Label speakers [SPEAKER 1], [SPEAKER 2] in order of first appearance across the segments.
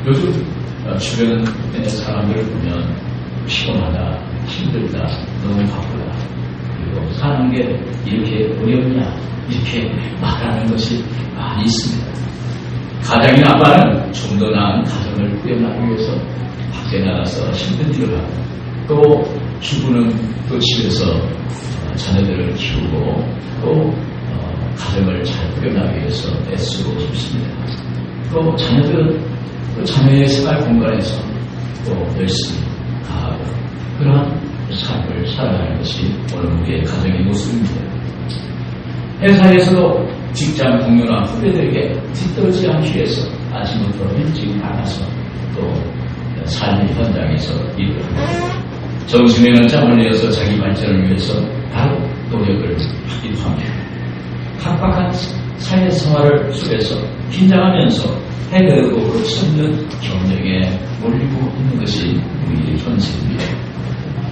[SPEAKER 1] 요즘 주변의 사람들을 보면 피곤하다, 힘들다, 너무 바쁘다, 그리고 사는 게 이렇게 어렵냐 이렇게 말하는 것이 많이 있습니다. 가장인 아빠는 좀 더 나은 가정을 꾸려나가기 위해서 밖에 나가서 힘든 일을 하고, 또 주부는 또 집에서 자녀들을 키우고 또 가정을 잘 꾸려나가기 위해서 애쓰고 싶습니다. 또 자녀들은 또 자녀의 생활 공간에서 또 열심히 가하고 그러한 삶을 살아가는 것이 오늘 우리의 가정의 모습입니다. 회사에서도 직장 동료나 후배들에게 뒤떨어지지 않기 위해서 아침부터 일찍 나가서 또 삶의 현장에서 일을 합니다. 점심에는 짬을 내어서 자기 발전을 위해서 바로 노력을 하기도 합니다. 각박한 삶의 생활을 속에서 긴장하면서 해결하고 끝이 없는 경쟁에 몰리고 있는 것이 우리의 현실입니다.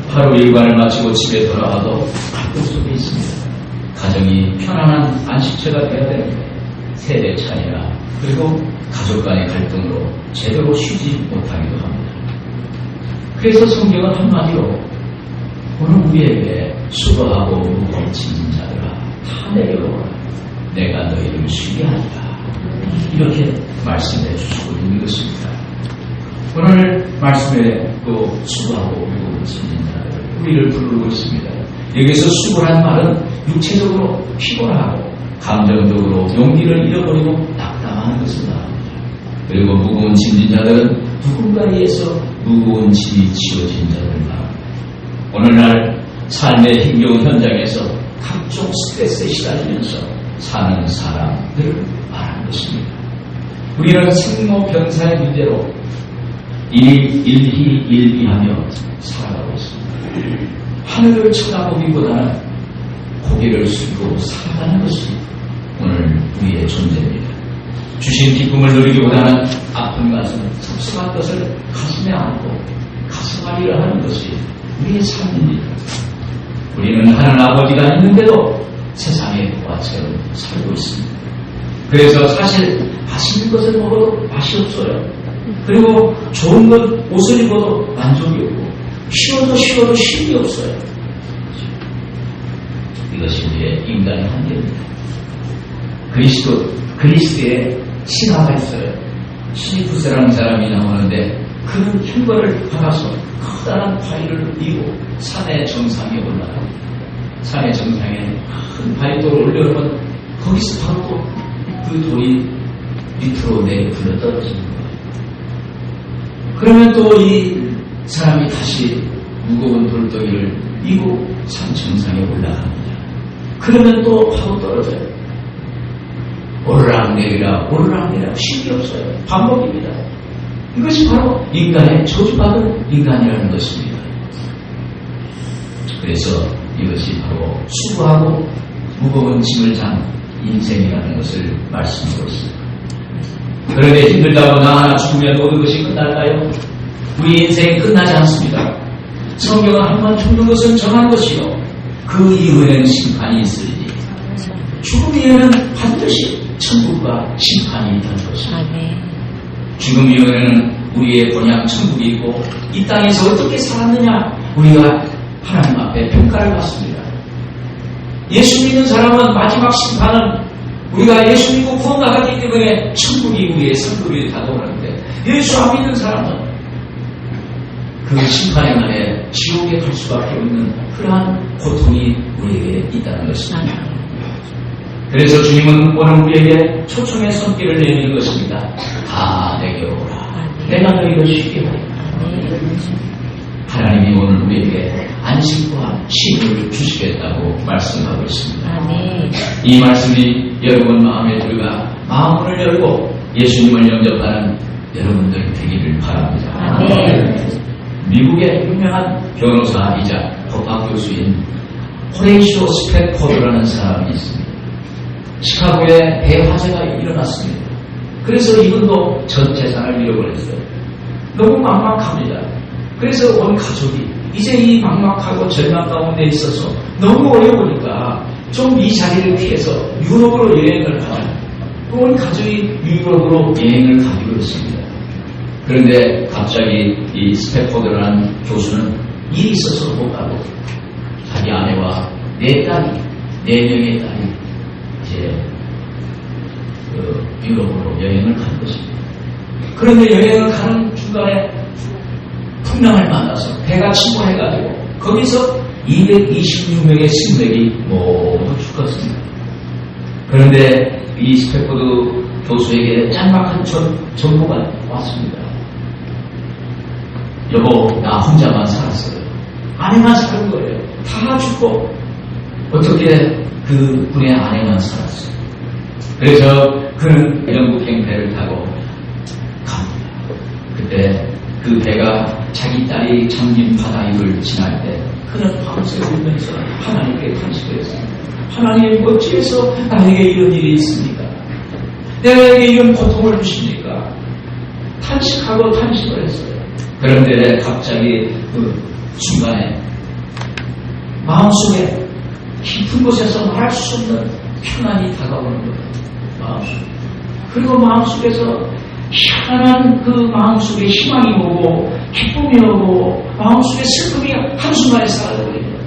[SPEAKER 1] 하루 일과를 마치고 집에 돌아와도 갈등 속에 있습니다. 가정이 편안한 안식처가 되어야 됩니다. 세대 차이나 그리고 가족 간의 갈등으로 제대로 쉬지 못하기도 합니다. 그래서 성경은 한마디로 오늘 우리에게 수고하고 무거운 짐진 자들아 다 내게로 오라. 내가 너희를 쉬게 하리라. 이렇게 말씀해 주시고 있는 것입니다. 오늘 말씀에 또 수고하고 무거운 짐진 자들 우리를 부르고 있습니다. 여기서 수고란 말은 육체적으로 피곤하고 감정적으로 용기를 잃어버리고 낙담하는 것을 말합니다. 그리고 무거운 짐진 자들은 누군가에 의해서 무거운 짐이 지어진 자들을 말합니다. 오늘날 삶의 힘겨운 현장에서 각종 스트레스에 시달리면서 사는 사람들을 말하는 것입니다. 우리는 생로병사의 문제로 일희일비하며 살아가고 있습니다. 하늘을 쳐다보기보다는 고개를 숙이고 살아가는 것이 오늘 우리의 존재입니다. 주신 기쁨을 누리기보다는 아픈 가슴, 섭섭한 것을 가슴에 안고 가슴앓이를 하는 것이 우리의 삶입니다. 우리는 하나님 아버지가 있는데도 세상의 고아처럼 살고 있습니다. 그래서 사실 맛있는 것을 먹어도 맛이 없어요. 그리고 좋은 것 옷을 입어도 만족이 없고 쉬어도 쉼이 없어요. 이것이 우리의 인간의 한계입니다. 그리스도의 신화가 있어요. 시니푸스라는 사람이 나오는데 그는 흉거를 박아서 커다란 바위를 이고 산의 정상에 올라갑니다. 산의 정상에 큰 바위돌을 올려놓으면 거기서 바로 그 돌이 밑으로 굴러 떨어지는 거예요. 그러면 또 이 사람이 다시 무거운 돌덩이를 이고 산 정상에 올라갑니다. 그러면 또 바로 떨어져요. 오르락내리락 쉼이 없어요. 반복입니다. 이것이 바로 인간의 저주받은 인간이라는 것입니다. 그래서 이것이 바로 수고하고 무거운 짐을 잔 인생이라는 것을 말씀하고 있습니다. 그런데 힘들다고 나 하나 죽으면 모든 것이 끝날까요? 우리 인생이 끝나지 않습니다. 성경은 한번 죽는 것은 정한 것이요 그 이후에는 심판이 있으리니 죽음 이후에는 반드시 천국과 심판이 있다는 것입니다. 죽음 이후에는 우리의 본향 천국이 있고 이 땅에서 어떻게 살았느냐 우리가 하나님 앞에 평가를 받습니다. 예수 믿는 사람은 마지막 심판은 우리가 예수 믿고 구원받았기 때문에 천국이 우리의 상급이 다가오는데 예수 안 믿는 사람은 그 심판의 날에 지옥에 갈 수밖에 없는 그러한 고통이 우리에게 있다는 것입니다. 그래서 주님은 오늘 우리에게 초청의 손길을 내미는 것입니다. 다 내게 오라. 내가 너희를 쉬게 하리라. 하나님이 오늘 우리에게 안식과 쉼을 주시겠다고 말씀하고 있습니다. 이 말씀이 여러분 마음에 들어가 마음을 열고 예수님을 영접하는 여러분들 되기를 바랍니다. 미국의 유명한 변호사이자 법학 교수인 호레이쇼 스패포드라는 사람이 있습니다. 시카고에 대화재가 일어났습니다. 그래서 이분도 전 재산을 잃어버렸어요. 너무 막막합니다. 그래서 온 가족이 이제 이 막막하고 절망 가운데 있어서 너무 어려우니까 좀 이 자리를 피해서 유럽으로 여행을 가자. 온 가족이 유럽으로 여행을 가기로 했습니다. 그런데 갑자기 이 스태포드라는 교수는 일이 있어서 못 가고 자기 아내와 4명의 딸이 이제 유럽으로 여행을 간 것입니다. 그런데 여행을 가는 중간에 풍랑을 만나서 배가 침몰해가지고 거기서 226명의 승객이 모두 죽었습니다. 그런데 이 스태포드 교수에게 짤막한 정보가 왔습니다. 여보, 나 혼자만 살았어요. 아내만 사는 거예요. 다 죽고 어떻게 그 분의 아내만 살았어요. 그래서 그는 영국행 배를 타고 갑니다. 그때 그 배가 자기 딸이 잠긴 바다입을 지날 때 그는 밤새 울면서 하나님께 탄식을 했습니다. 하나님, 어찌해서 나에게 이런 일이 있습니까? 내게 이런 고통을 주십니까? 탄식하고 탄식을 했어요. 그런데 갑자기 그 순간에 마음속에 깊은 곳에서 말할 수 없는 평안이 다가오는 거예요. 마음속에. 그리고 마음속에서 희한한 그 마음속에 희망이 오고 기쁨이 오고 마음속에 슬픔이 한순간에 사라져버린 거예요.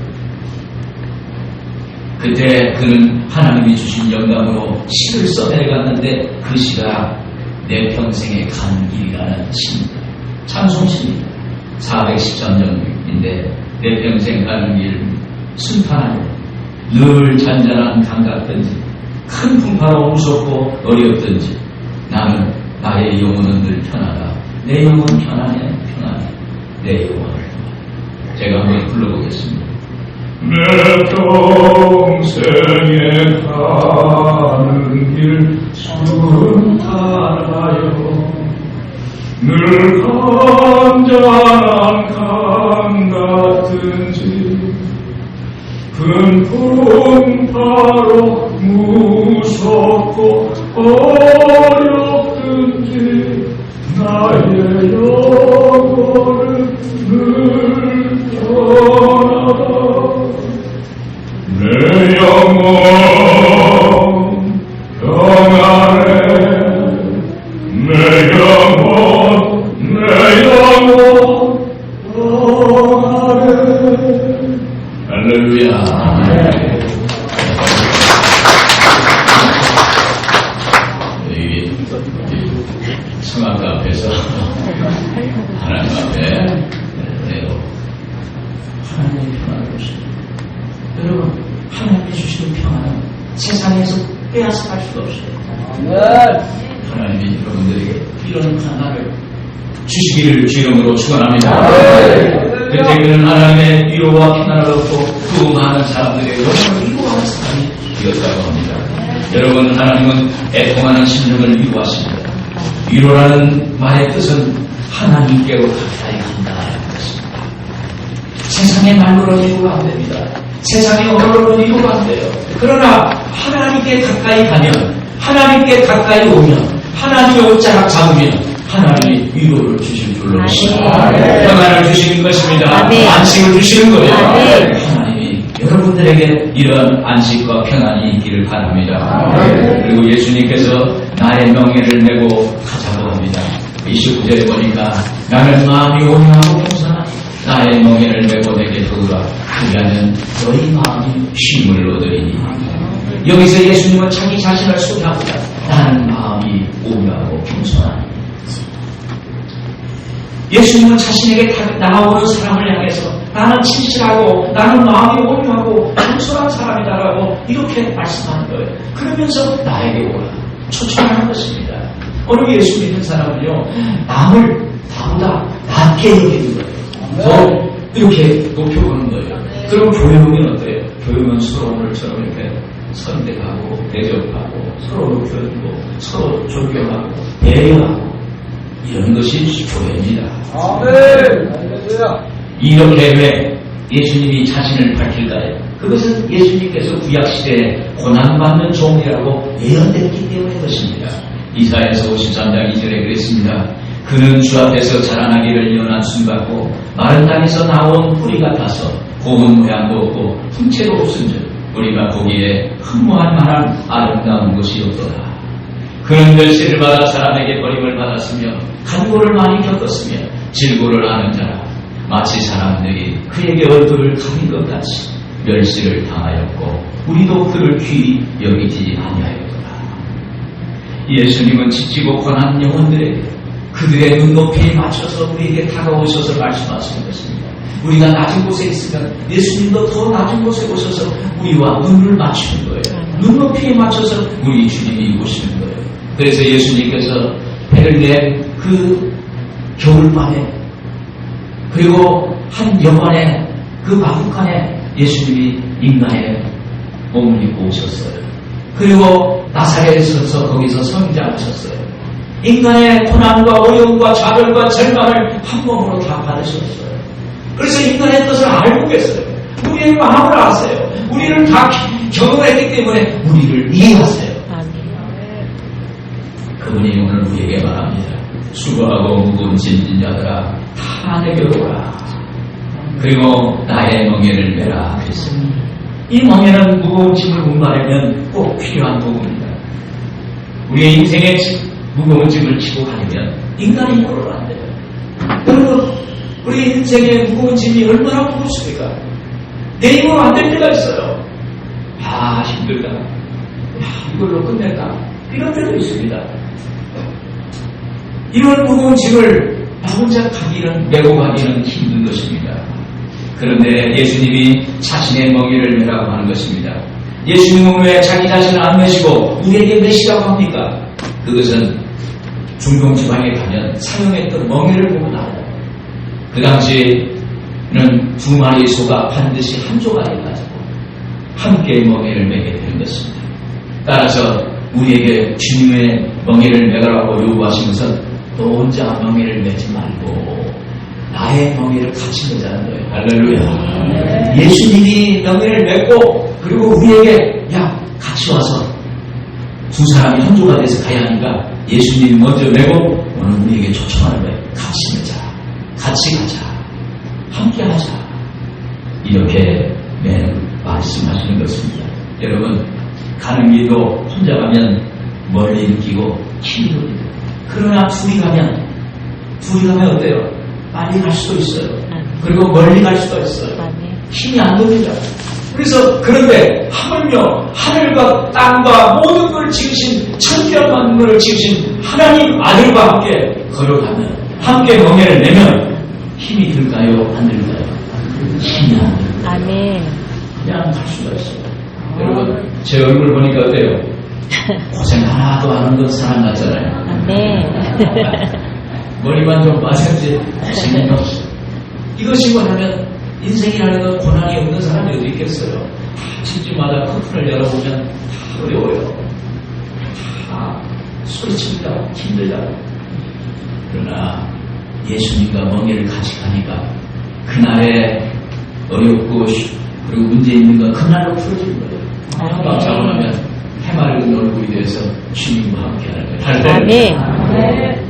[SPEAKER 1] 그때 그는 하나님이 주신 영감으로 시를 써내려갔는데 그 시가 내 평생에 간 길이라는 시입니다. 찬송시입니다. 413년인데 내 평생 가는 길 순탄하고 늘 잔잔한 강 같든지 큰 풍파로 무섭고 어렵든지 나는 나의 영혼은 늘 편하다. 내 영혼 편안해 편안해 내 영혼을 제가 한번 불러보겠습니다.
[SPEAKER 2] 내 평생에 가는 길 순탄하여 늘 간절한 강 같은지 큰 풍파로 무섭고 어렵든지 나의 영혼은 늘 편하다. 내 영혼 평안해 내 영혼 평안해.
[SPEAKER 1] 할렐루야. 여기 성악가 앞에서 하나님 앞에 하나님의 평안을 보십니다. 여러분, 하나님이 주시는 평안은 세상에서 빼앗아갈 수가 없어요. 하나님이 여러분들에게 이런 평안을 주시기를 주님으로 축원합니다. 그때 그는 하나님의 위로와 평안을 얻고 그 많은 사람들의 영혼을 위로하는 사람이 되었다고 합니다. 여러분, 하나님은 애통하는 심령을 위로하십니다. 위로라는 말의 뜻은 하나님께로 가까이 간다는 것입니다. 세상의 말로는 위로가 안 됩니다. 세상의 언어로는 위로가 안 돼요. 그러나 하나님께 가까이 가면, 하나님께 가까이 오면, 하나님의 옷자락 잡으면 하나님이 위로를 주실 줄로 믿습니다. 평안을 주시는 것입니다. 안식을 주시는 거예요. 하나님이 여러분들에게 이런 안식과 평안이 있기를 바랍니다. 그리고 예수님께서 나의 명예를 메고 가자고 합니다. 29절에 보니까 나는 마음이 온유하고 겸손하니 나의 명예를 메고 내게 도우라. 그리하면 너희 마음이 쉼을 얻으리니. 여기서 예수님은 자기 자신을 소개합니다. 나는 마음이 온유하고 겸손하니. 예수님은 자신에게 나아오는 사람을 향해서 나는 진실하고 나는 마음이 온유하고 겸손한 사람이다라고 이렇게 말씀하는 거예요. 그러면서 나에게 오라 초청하는 것입니다. 어느 예수 믿는 사람은요, 남을 나보다 낮게 여기는 거예요. 더 이렇게 높여보는 거예요. 그럼 교회보면 어때요? 교회는 서로들처럼 이렇게 선대하고 대접하고 서로 높여주고 서로 존경하고 배려하고 이런 것이 교회입니다. 이렇게 왜 예수님이 자신을 밝힐까요? 그것은 예수님께서 구약시대에 고난받는 종이라고 예언됐기 때문인 것입니다. 이사야서 53장 2절에 그랬습니다. 그는 주 앞에서 자라나기를 연한 순 같고 마른 땅에서 나온 뿌리 같아서 고운 모양도 없고 흠채도 없은즉 우리가 보기에 흠모할 만한 아름다운 것이 없더라. 그는 멸시를 받아 사람에게 버림을 받았으며 간고를 많이 겪었으며 질고를 아는 자라 마치 사람들이 그에게 얼굴을 가린 것 같이 멸시를 당하였고 우리도 그를 귀히 여기지 아니하였더라. 예수님은 지치고 고난 영혼들에게 그들의 눈높이에 맞춰서 우리에게 다가오셔서 말씀하시는 것입니다. 우리가 낮은 곳에 있으면 예수님도 더 낮은 곳에 오셔서 우리와 눈을 맞추는 거예요. 눈높이에 맞춰서 우리 주님이 오시는 거예요. 그래서 예수님께서 배를 낸 그 겨울밤에 그리고 한 여관에 그 마국간에 예수님이 인간의 몸을 입고 오셨어요. 그리고 나사렛에서 거기서 성장하셨어요. 인간의 고난과 어려움과 좌절과 절망을 한 몸으로 다 받으셨어요. 그래서 인간의 뜻을 알고 계세요. 우리의 마음을 아세요. 우리를 다 경험했기 때문에 우리를 이해하세요. 그분이 오늘 우리에게 말합니다. 수고하고 무거운 짐진 자들아 다 내게로 오라. 그리고 나의 멍에를 메라 그랬습니다. 이 멍에는 무거운 짐을 운반하면 꼭 필요한 도구입니다. 우리의 인생에 무거운 짐을 지고 가려면 인간의 힘으로는 안 돼요. 여러분, 우리 인생에 무거운 짐이 얼마나 무겁습니까? 내 힘으로 안 될 때가 있어요. 힘들다. 이걸로 끝낼까? 이런 때도 있습니다. 이런 무거운 짐을 나 혼자 가기는, 메고 가기는 힘든 것입니다. 그런데 예수님이 자신의 멍에를 메라고 하는 것입니다. 예수님은 왜 자기 자신을 안 메시고 우리에게 메시라고 합니까? 그것은 중동 지방에 가면 사용했던 멍에를 보고 나와요. 그 당시에는 두 마리의 소가 반드시 한 조각에 가지고 함께 멍에를 메게 되는 것입니다. 따라서 우리에게 주님의 멍에를 메라고 요구하신 것은 너 혼자 멍에를 메지 말고 나의 멍에를 같이 메자는 거예요. 할렐루야. 예수님이 멍에를 메고 그리고 우리에게 같이 와서 두 사람이 한 조가 돼서 가야 하니까 예수님이 먼저 메고 오늘 우리에게 초청하는 거예요. 같이 메자. 같이 가자. 함께 하자. 이렇게 말씀하시는 것입니다. 여러분, 가는 길도 혼자 가면 멀리 느끼고 힘이 듭니다. 그러나 둘이 가면 어때요? 빨리 갈 수도 있어요. 그리고 멀리 갈 수도 있어요. 힘이 안 듭니다. 그래서 그런데 하물며 하늘과 땅과 모든 걸 지으신 천지와 만물을 지으신 하나님 아들과 함께 걸어가면 함께 멍에를 내면 힘이 들까요? 안 들까요? 힘이 안 들까요?
[SPEAKER 3] 아멘.
[SPEAKER 1] 그냥 갈 수가 있어요. 여러분, 제 얼굴 보니까 어때요? 고생 하나도 안 한 것 사람 같잖아요.
[SPEAKER 3] 아멘.
[SPEAKER 1] 머리만 좀 빠졌지 고생이 없어요. 이것이 뭐냐면 인생이라는 건 고난이 없는 사람이 어디 있겠어요. 집집마다 커튼을 열어보면 다 어려워요. 다 소리칩니다. 힘들다. 그러나 예수님과 멍에를 같이 가니까 그날의 어렵고 그리고 문제 있는 건 그날로 풀어지는 거예요. 한방 자고 나면 해맑은 얼굴이 돼서 주님과 함께 하는 거예요.
[SPEAKER 3] 아멘.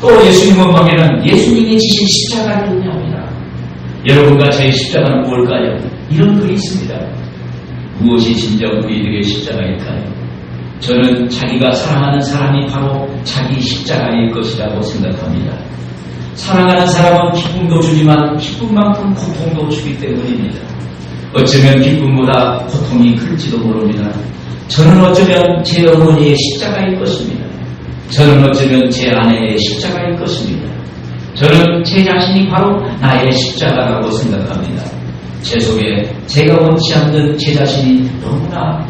[SPEAKER 1] 또 예수님의 멍에는 예수님이 지신 십자가를 의미합니다. 여러분과 제 십자가는 무엇일까요? 이런 글이 있습니다. 무엇이 진정 우리에게 십자가일까요? 저는 자기가 사랑하는 사람이 바로 자기 십자가일 것이라고 생각합니다. 사랑하는 사람은 기쁨도 주지만 기쁨만큼 고통도 주기 때문입니다. 어쩌면 기쁨보다 고통이 클지도 모릅니다. 저는 어쩌면 제 어머니의 십자가일 것입니다. 저는 어쩌면 제 아내의 십자가일 것입니다. 저는 제 자신이 바로 나의 십자가라고 생각합니다. 제 속에 제가 원치 않는 제 자신이 너무나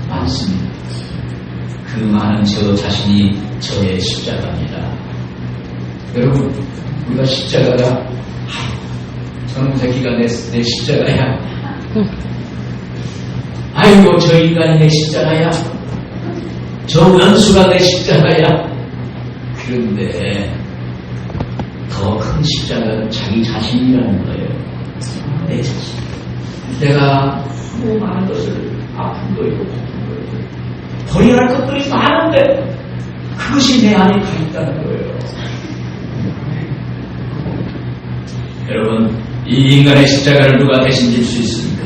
[SPEAKER 1] 많습니다. 그 많은 저 자신이 저의 십자가입니다. 여러분, 우리가 십자가가 저놈 새끼가 내 십자가야. 아이고, 저 인간이 내 십자가야. 저 원수가 내 십자가야. 그런데 더 큰 십자가는 자기 자신이라는 거예요. 내 자신. 내가 너무 많은 것을 아픔도 있고 고통도 있고 버려야 할 것들이 많은데 그것이 내 안에 가 있다는 거예요. 여러분, 이 인간의 십자가를 누가 대신 질 수 있습니까?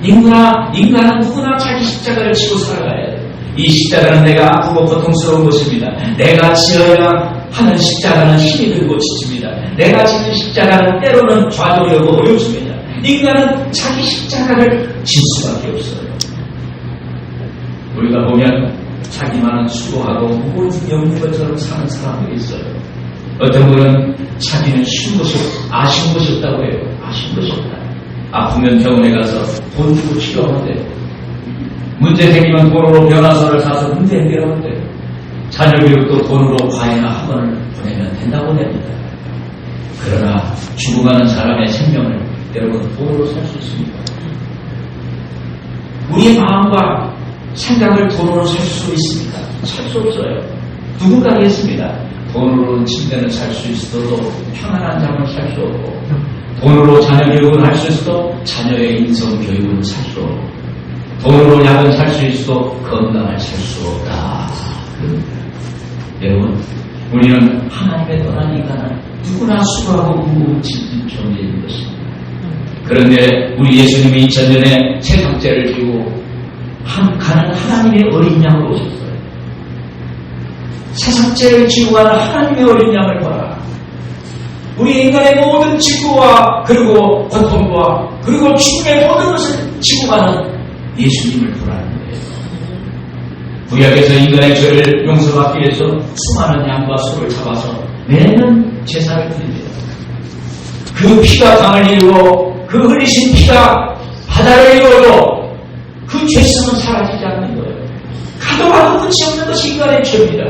[SPEAKER 1] 인간은 누구나 자기 십자가를 지고 살아가야 돼요. 이 십자가는 내가 아프고 고통스러운 것입니다. 내가 지어야 하는 십자가는 힘이 들고 지칩니다. 내가 지는 십자가는 때로는 좌절하고 어렵습니다. 인간은 자기 십자가를 질 수밖에 없어요. 우리가 보면 자기만은 수고하고 무거운 영웅 것처럼 사는 사람들이 있어요. 어떤 분은 자기는 쉬운 것이 아쉬운 것이 없다고 해요. 아쉬운 것이 없다. 아프면 병원에 가서 돈 주고 치료하면 돼요. 문제 생기면 돈으로 변화서를 사서 문제 해결하면 돼요. 자녀 교육도 돈으로 과외나 학원을 보내면 된다고 됩니다. 그러나 죽어가는 사람의 생명을 여러분 돈으로 살 수 있습니까? 우리의 마음과 생각을 돈으로 살 수 있습니까? 살 수 없어요. 누군가 하겠습니다. 돈으로 침대는 살 수 있어도 편안한 잠을 살 수 없고, 돈으로 자녀 교육을 할 수 있어도 자녀의 인성 교육을 살 수 없고, 돈으로 약은 살 수 있어도 건강을 살 수 없다. 여러분, 우리는 하나님의 떠난 인간은 누구나 수고하고 무거운 짐진 존재인 것입니다. 그런데 우리 예수님이 2000년에 세상죄를 지고 가는 하나님의 어린 양으로 오셨어요. 세상죄를 지고 가는 하나님의 어린 양을 봐라. 우리 인간의 모든 지구와 그리고 고통과 그리고 죽음의 모든 것을 지고 가는 예수님을 보라는 거예요. 구약에서 인간의 죄를 용서받기 위해서 수많은 양과 소를 잡아서 매년 제사를 드립니다. 그 피가 강을 이루고 그 흘리신 피가 바다를 이루어도 그 죄성은 사라지지 않는 거예요. 가도 끝이 없는 것이 인간의 죄입니다.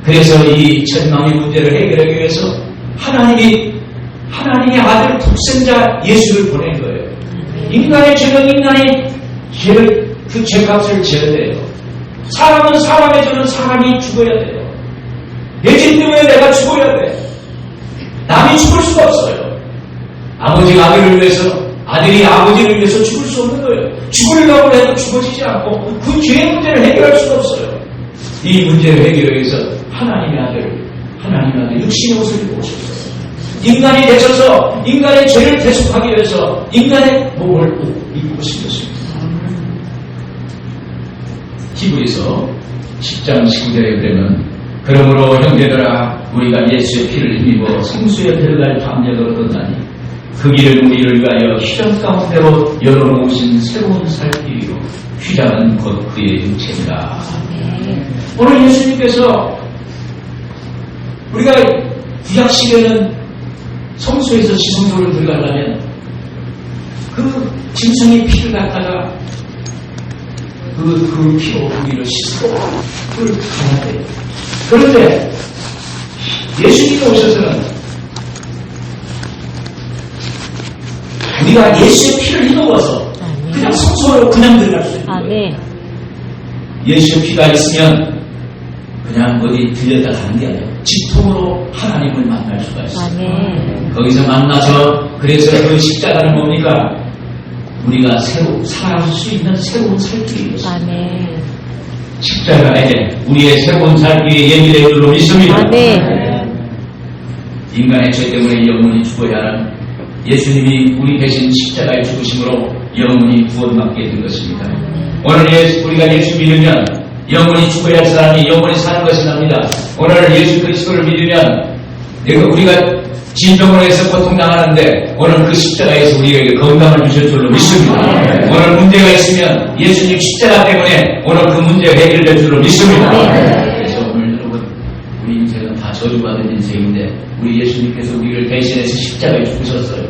[SPEAKER 1] 그래서 이 천망의 문제를 해결하기 위해서 하나님의 아들 독생자 예수를 보낸 거예요. 인간의 죄는 인간의 죄를 그 죄값을 져야 돼요. 사람은 사람의 죄는 사람이 죽어야 돼요. 내 죄 때문에 내가 죽어야 돼. 남이 죽을 수가 없어요. 아버지가 아들을 위해서, 아들이 아버지를 위해서 죽을 수 없는 거예요. 죽으려고 해도 죽어지지 않고 그 죄의 문제를 해결할 수가 없어요. 이 문제를 해결하기 위해서 하나님의 아들 육신의 옷을 입고 오셨어요. 인간이 되셔서 인간의 죄를 대속하기 위해서 인간의 몸을 입고 오신 것입니다. 히브리서 10장 19절에 보면, 그러므로 형제들아 우리가 예수의 피를 힘입어 생수에 들어갈 담력을 얻었나니 그 길을 우리를 위하여 휘장 가운데로 열어놓으신 새로운 살 길이요 휘장은 곧 그의 육체니라. 오늘 예수님께서 우리가 구약 시대는 성소에서 지성소를 들어가려면 그 짐승의 피를 갖다가 그 피로 우리를 씻고 그걸 가야 돼요. 그런데 예수님이 오셔서는 우리가 예수의 피를 힘입어서 그냥 성소로 그냥 들어갈 수 있는 거예요. 예수의 피가 있으면 그냥 어디 들렸다 가는 게 아니에요. 직통으로 하나님을 만날 수가 있어요. 거기서 만나서 그래서 그 십자가는 뭡니까? 우리가 살아갈 수 있는 새로운 살길이 있습니다. 십자가에 우리의 새로운 살길이 예비된 줄로 믿습니다. 인간의 죄 때문에 영원히 죽어야 하는 예수님이 우리 대신 십자가에 죽으심으로 영원히 구원받게 된 것입니다. 오늘 우리가 예수 믿으면 영원히 죽어야 할 사람이 영원히 사는 것이 납니다. 오늘 예수 그리스도를 믿으면 우리가 진병으로 해서 고통당하는데 오늘 그 십자가에서 우리에게 건강을 주실 줄로 믿습니다. 오늘 문제가 있으면 예수님 십자가 때문에 오늘 그 문제가 해결될 줄로 믿습니다. 그래서 오늘 여러분, 우리 인생은 다 저주받은 인생인데 우리 예수님께서 우리를 대신해서 십자가에 죽으셨어요.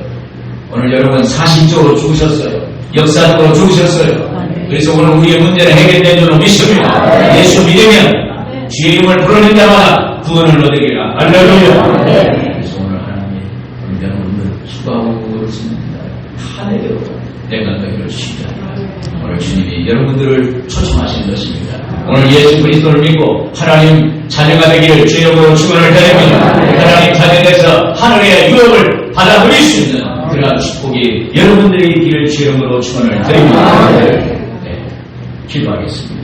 [SPEAKER 1] 오늘 여러분 사실적으로 죽으셨어요. 역사적으로 죽으셨어요. 그래서 오늘 우리의 문제는 해결된 줄로 믿습니다. 예수 믿으면 주의 이름을 부르는 자마다 구원을 얻으리라. 할렐루야. 그래서 오늘 하나님 여러분들 수고하고 그렇습니다. 다 내게로 내가 너희를 쉬자. 오늘 주님이 여러분들을 초청하시는 것입니다. 오늘 예수 그리스도를 믿고 하나님 자녀가 되기를 주 이름으로 축원을 드립니다. 하나님 자녀돼서 하늘의 유업을 받아 누릴 수 있는 그러한 축복이 여러분들의 있기를 주 이름으로 축원을 드립니다. 네, 기도하겠습니다.